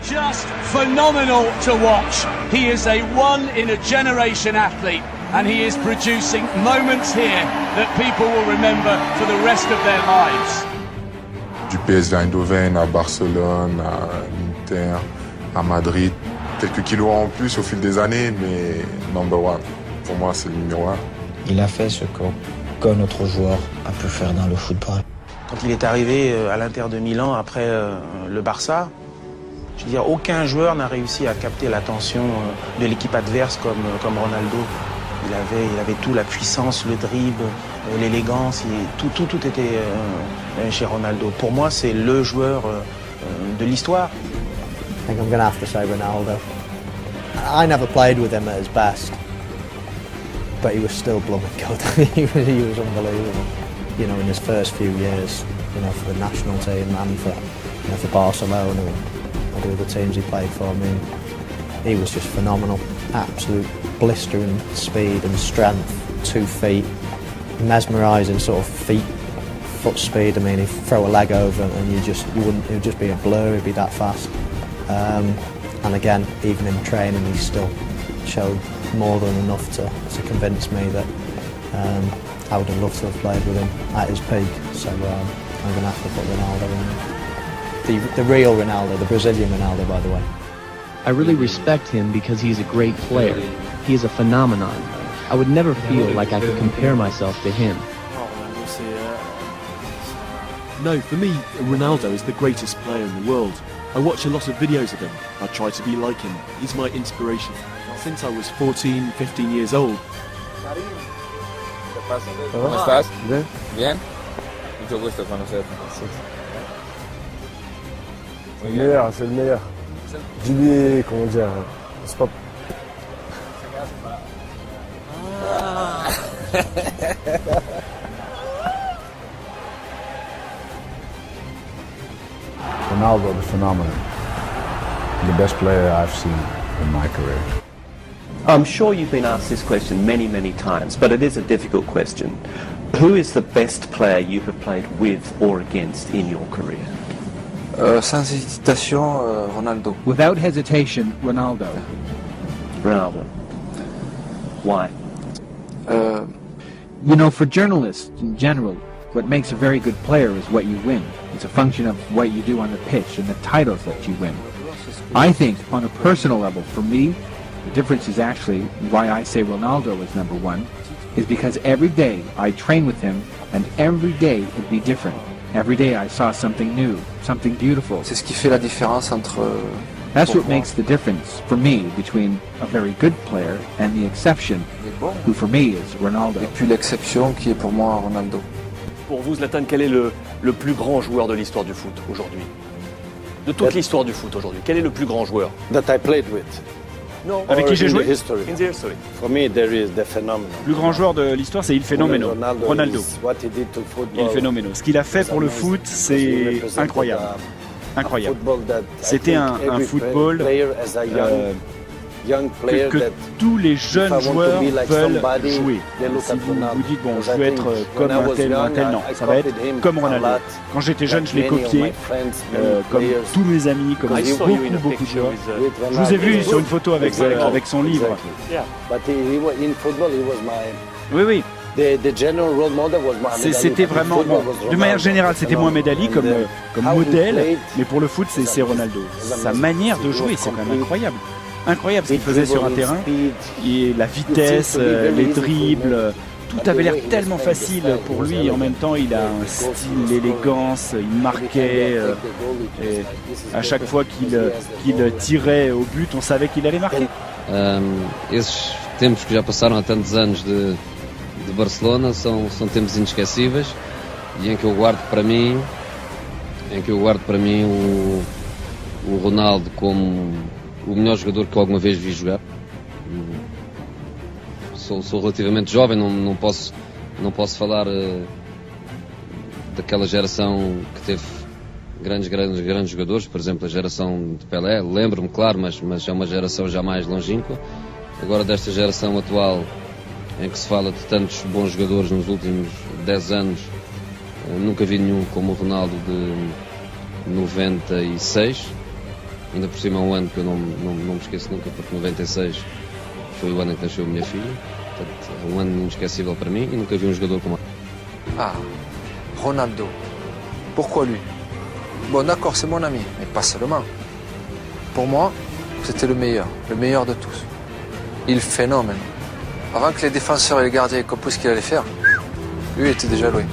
just phenomenal to watch. He is a one-in-a-generation athlete, and he is producing moments here that people will remember for the rest of their lives. Du PSV Eindhoven à Barcelone, à Inter, à Madrid. Quelques kilos en plus au fil des années, mais number one. Pour moi, c'est le numéro 1. Il a fait ce qu'aucun autre joueur a pu faire dans le football. Quand il est arrivé à l'Inter de Milan après le Barça, je veux dire, aucun joueur n'a réussi à capter l'attention de l'équipe adverse comme Ronaldo. Il avait tout, la puissance, le dribble, l'élégance, tout était chez Ronaldo. Pour moi, c'est le joueur de l'histoire. I think I'm going to have to say Ronaldo. I never played with him at his best, but he was still blooming good. he was unbelievable. You know, in his first few years, you know, for the national team and for Barcelona and all the teams he played for. I mean, he was just phenomenal. Absolute blistering speed and strength, 2 feet, mesmerising sort of foot speed. I mean, he'd throw a leg over and it would just be a blur. He'd be that fast. And again, even in training, he still showed more than enough to convince me that I would have loved to have played with him at his peak. So I'm going to have to put Ronaldo in. The real Ronaldo, the Brazilian Ronaldo, by the way. I really respect him because he's a great player. He is a phenomenon. I would never feel like I could compare myself to him. No, for me, Ronaldo is the greatest player in the world. I watch a lot of videos of him. I try to be like him. He's my inspiration. Since I was 14, 15 years old. ¿Cómo estás? Bien. Bien. Mucho gusto conocerte. C'est le meilleur, c'est le meilleur. Dis-lui, comment dire, c'est pas... Ronaldo, the phenomenon. The best player I've seen in my career. I'm sure you've been asked this question many, many times, but it is a difficult question. Who is the best player you have played with or against in your career? Sans hésitation, Ronaldo. Without hesitation, Ronaldo. Ronaldo. Why? You know, for journalists in general, what makes a very good player is what you win. It's a function of what you do on the pitch and the titles that you win. I think, on a personal level, for me, the difference is actually why I say Ronaldo is number one, is because every day I train with him, and every day would be different. Every day I saw something new, something beautiful. C'est ce qui fait la différence entre... That's what makes the difference, for me, between a very good player and the exception, who for me is Ronaldo. Et puis l'exception qui est pour moi Ronaldo. Pour vous, Zlatan, quel est le plus grand joueur de l'histoire du foot aujourd'hui? De toute l'histoire du foot aujourd'hui, quel est le plus grand joueur? That I played with. Non. Avec qui j'ai joué? In the history. For me, there is the phenomenon. Le plus grand joueur de l'histoire, c'est Il Fenomeno. Ronaldo. Il Fenomeno. Ce qu'il a fait pour le foot, c'est incroyable. Incroyable. C'était un football que tous les jeunes joueurs veulent jouer. Si vous vous dites, bon, je veux être comme un tel, non, ça va être comme Ronaldo. Quand j'étais jeune, je l'ai copié, comme tous mes amis, comme beaucoup de joueurs. Je vous ai vu sur une photo avec son livre. Oui. C'était vraiment, de manière générale, c'était Mohamed Ali comme modèle, mais pour le foot, c'est Ronaldo. Sa manière de jouer, c'est quand même incroyable. Incroyable ce qu'il faisait sur un terrain, et la vitesse, les dribbles, tout avait l'air tellement facile pour lui, et en même temps il a un style, l'élégance, il marquait, et à chaque fois qu'il tirait au but, on savait qu'il allait marquer. Esses tempos que já passaram há tantos anos de Barcelona são tempos inesquecíveis, e em que eu guardo para mim o Ronaldo como o melhor jogador que alguma vez vi jogar. Sou relativamente jovem, não posso falar daquela geração que teve grandes jogadores, por exemplo a geração de Pelé, lembro-me, claro, mas é uma geração já mais longínqua. Agora desta geração atual, em que se fala de tantos bons jogadores nos últimos 10 anos, nunca vi nenhum como o Ronaldo de 96. ainda por cima um ano que eu não me esqueço nunca, porque 96 foi o ano em que nasceu a minha filha. Portanto, é um ano inesquecível para mim e nunca vi um jogador como ele. Ah, Ronaldo. Pourquoi lui? Bon, d'accord, c'est mon ami, mais pas seulement. Pour moi, c'était le meilleur de tous. Il phénomène. Avant que les défenseurs et les gardiens compris ce qu'il allait faire, lui était déjà loué.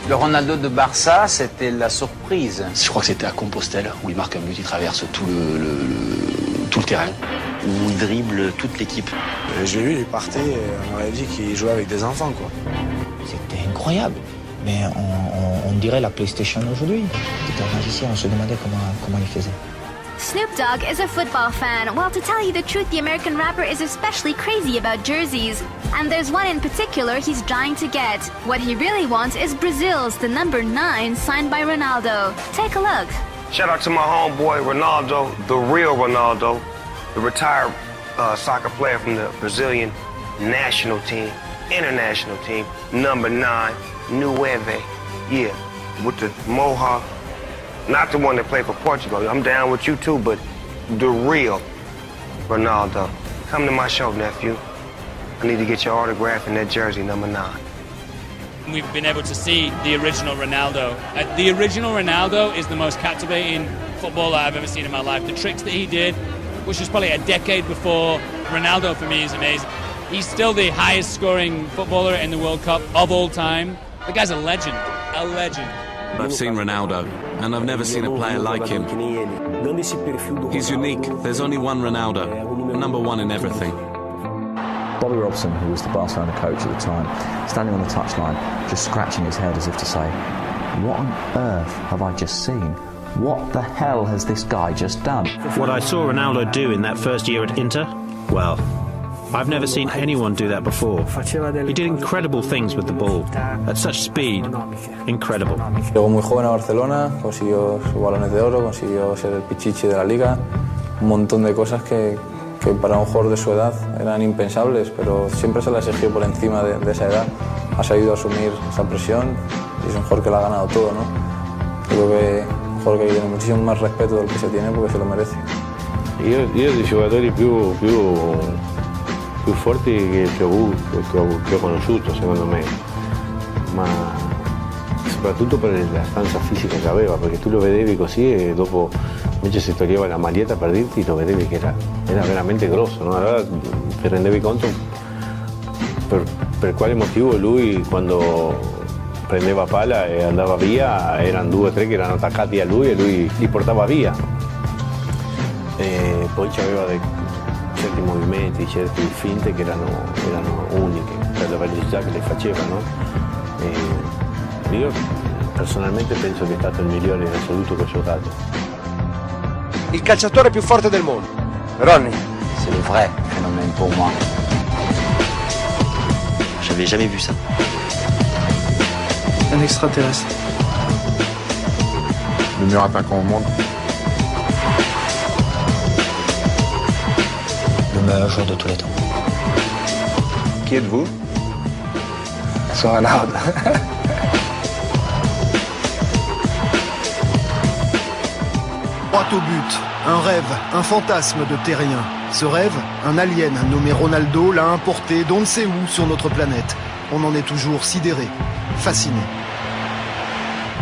Le Ronaldo de Barça, c'était la surprise. Je crois que c'était à Compostelle, où il marque un but, il traverse tout le terrain, où il dribble toute l'équipe. J'ai vu, il partait, on aurait dit qu'il jouait avec des enfants, quoi. C'était incroyable. Mais on dirait la PlayStation aujourd'hui. C'était un magicien, on se demandait comment il faisait. Snoop Dogg is a football fan, while to tell you the truth, the American rapper is especially crazy about jerseys. And there's one in particular he's dying to get. What he really wants is Brazil's, the number 9, signed by Ronaldo. Take a look. Shout out to my homeboy Ronaldo, the real Ronaldo, the retired soccer player from the Brazilian national team, international team, number 9, Nueve. Yeah, with the mohawk. Not the one that played for Portugal. I'm down with you too, but the real Ronaldo. Come to my show, nephew. I need to get your autograph in that jersey, number 9. We've been able to see the original Ronaldo. The original Ronaldo is the most captivating footballer I've ever seen in my life. The tricks that he did, which was probably a decade before Ronaldo for me, is amazing. He's still the highest scoring footballer in the World Cup of all time. The guy's a legend, a legend. I've seen Ronaldo, and I've never seen a player like him. He's unique. There's only one Ronaldo, number 1 in everything. Bobby Robson, who was the Barcelona coach at the time, standing on the touchline, just scratching his head as if to say, what on earth have I just seen? What the hell has this guy just done? What I saw Ronaldo do in that first year at Inter, well, I've never seen anyone do that before. He did incredible things with the ball, at such speed. Incredible. Llegó muy joven a Barcelona, consiguió su balones de oro, consiguió ser el pichichi de la liga, un montón de cosas que para un jugador de su edad eran impensables, pero siempre se la exigió por encima de esa edad. Ha sabido asumir esa presión y es un jugador que la ha ganado todo, ¿no? Creo que es un jugador que tiene muchísimo más respeto del que se tiene porque se lo merece. Io dei giocatori più forti che ho conosciuto, secondo me, ma soprattutto per la stanza fisica che aveva, perché tu lo vedevi così e dopo invece si toglieva la maglietta per dirti, lo vedevi che era veramente grosso, no? Allora ti rendevi conto per quale motivo lui quando prendeva palla e andava via erano 2 o 3 che erano attaccati a lui e lui li portava via. E poi c'aveva certi movimenti, certe finte che erano uniche per la velocità che le faceva, no? E io personalmente penso che è stato il migliore in assoluto che ho giocato. Il calciatore più forte del mondo, Ronnie. C'est le vrai phénomène pour moi. J'avais jamais vu ça. Un extraterrestre. Le meilleur attaquant au monde. Le meilleur joueur de tous les temps. Qui êtes-vous? C'est Ronaldo. Droit au but, un rêve, un fantasme de terrien. Ce rêve, un alien nommé Ronaldo l'a importé d'on ne sait où sur notre planète. On en est toujours sidéré, fasciné.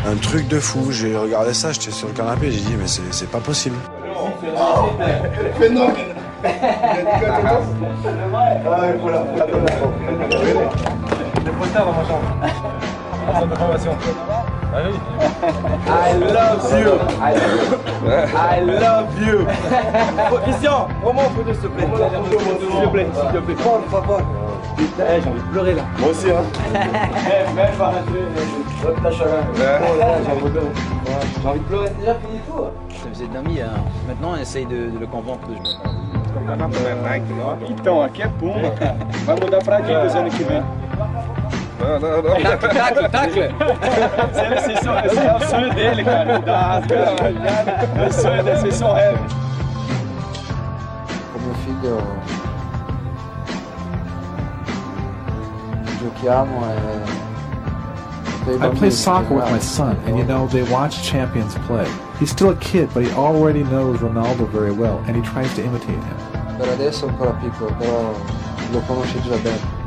Un truc de fou, j'ai regardé ça, j'étais sur le canapé, j'ai dit mais c'est pas possible. I love you. I love you. Christian, prends-moi en photo s'il te plaît. S'il te plaît, s'il te plaît. Por favor. Putain, j'ai envie de pleurer là. Moi aussi, hein. Même pas raté. J'ai envie de pleurer. C'est déjà fini tout. Ça faisait d'amis, hein. Maintenant on essaye de le convaincre de jouer. Então, aqui é Puma. Vai mudar pra Adidas ano que vem. Tacle. É o sonho dele, cara. É o sonho dele, c'est son rêve. Con mio figlio giochiamo e I play soccer with my son, and you know, they watch champions play. He's still a kid, but he already knows Ronaldo very well, and he tries to imitate him. Per adesso è ancora piccolo, però lo conosce già bene.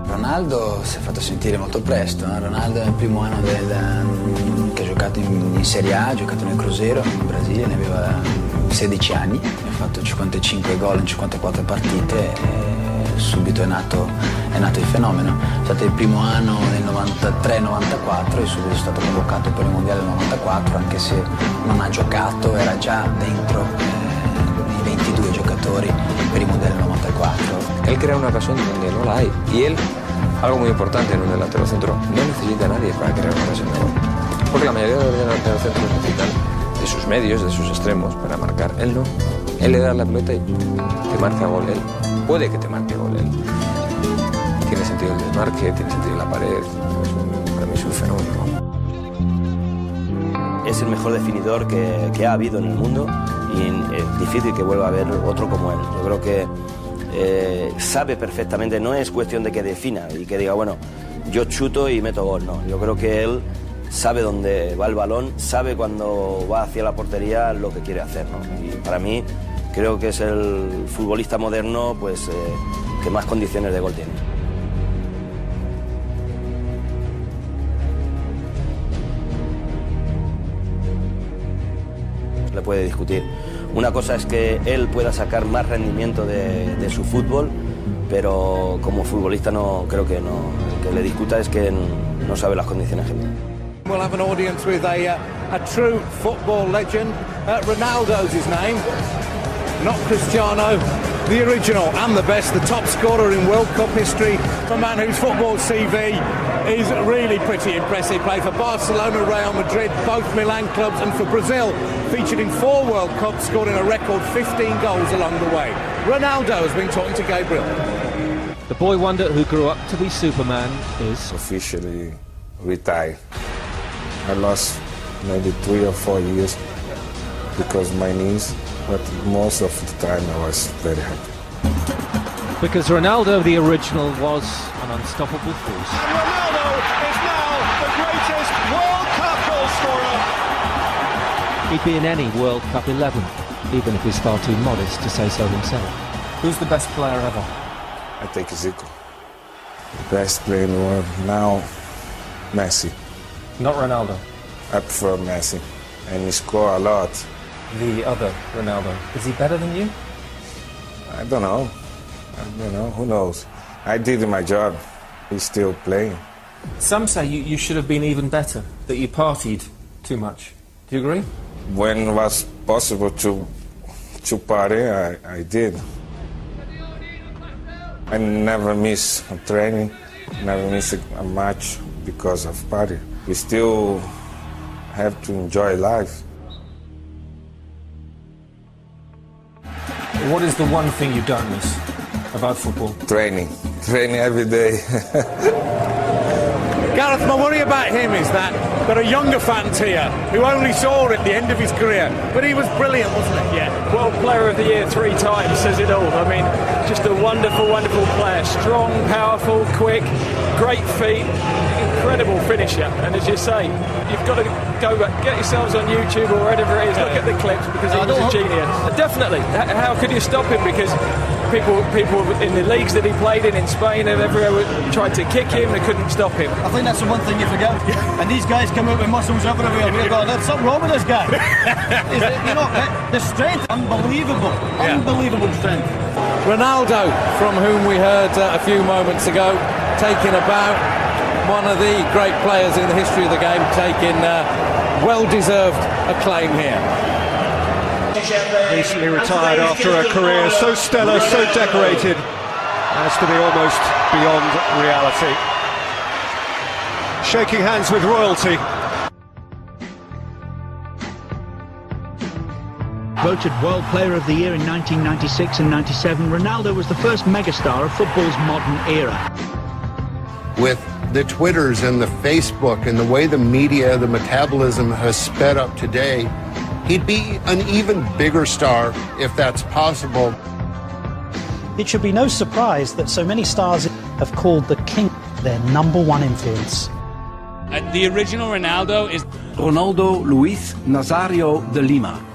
Ronaldo si è fatto sentire molto presto. Ronaldo è il primo anno che ha giocato in Serie A, ha giocato nel Cruzeiro in Brasile, ne aveva 16 anni, ha fatto 55 gol in 54 partite e subito è nato il fenomeno. È stato il primo anno nel 93-94 e subito è stato convocato per il Mondiale del 94, anche se non ha giocato, era già dentro i 22 giocatori per il Mondiale del 94. Él crea una ocasión donde no la hay y él, algo muy importante en un delantero centro, no necesita a nadie para crear una ocasión de gol. Porque la mayoría de los delanteros centros necesitan de sus medios, de sus extremos para marcar. Él no. Él le da la pelota y te marca gol. Él puede que te marque gol. Él tiene sentido el desmarque, tiene sentido la pared. Para mí es un fenómeno. Es el mejor definidor que ha habido en el mundo y es difícil que vuelva a haber otro como él. Yo creo que sabe perfectamente, no es cuestión de que defina y que diga, bueno, yo chuto y meto gol, no. Yo creo que él sabe dónde va el balón, sabe cuando va hacia la portería lo que quiere hacer, ¿no? Y para mí creo que es el futbolista moderno pues, que más condiciones de gol tiene. Le puede discutir. Una cosa es que él pueda sacar más rendimiento de su fútbol, pero como futbolista no creo que no. El que le discuta es que no sabe las condiciones que tiene. We'll have an audience with a true football legend. Ronaldo's his name, not Cristiano, the original and the best, the top scorer in World Cup history. A man whose football CV is really pretty impressive. Played for Barcelona, Real Madrid, both Milan clubs, and for Brazil. Featured in 4 World Cups, scoring a record 15 goals along the way. Ronaldo has been talking to Gabriel. The boy wonder who grew up to be Superman is officially retired. I lost maybe 3 or 4 years because of my knees, but most of the time I was very happy. Because Ronaldo, the original, was an unstoppable force. And Ronaldo is now the greatest World Cup goal scorer. He'd be in any World Cup 11, even if he's far too modest to say so himself. Who's the best player ever? I take Zico. The best player in the world now, Messi. Not Ronaldo. I prefer Messi, and he score a lot. The other Ronaldo. Is he better than you? I don't know. Who knows? I did my job. He's still playing. Some say you should have been even better, that you partied too much. Do you agree? When it was possible to party, I did. I never miss a training, never miss a match because of party. We still have to enjoy life. What is the one thing you don't miss about football? Training every day. Gareth, my worry about him is that there are younger fans here who only saw it at the end of his career, but he was brilliant, wasn't he? Yeah, World Player of the Year 3 times says it all. I mean, just a wonderful, wonderful player. Strong, powerful, quick, great feet, incredible finisher. And as you say, you've got to go back, get yourselves on YouTube or wherever it is, look at the clips because he was a genius. Definitely. How could you stop him? Because people in the leagues that he played in Spain and everywhere tried to kick him, they couldn't stop him. I think that's the one thing you forget. And these guys come out with muscles everywhere. We're going, there's something wrong with this guy. The strength, unbelievable. Yeah. Unbelievable strength. Ronaldo, from whom we heard a few moments ago, taking about one of the great players in the history of the game, taking well-deserved acclaim here. Recently retired after a career so stellar, so decorated, as to be almost beyond reality. Shaking hands with royalty. Voted World Player of the Year in 1996 and 97, Ronaldo was the first megastar of football's modern era. With the Twitters and the Facebook and the way the media, the metabolism has sped up today, he'd be an even bigger star if that's possible. It should be no surprise that so many stars have called the king their #1 influence. The original Ronaldo is Ronaldo Luis Nazario de Lima.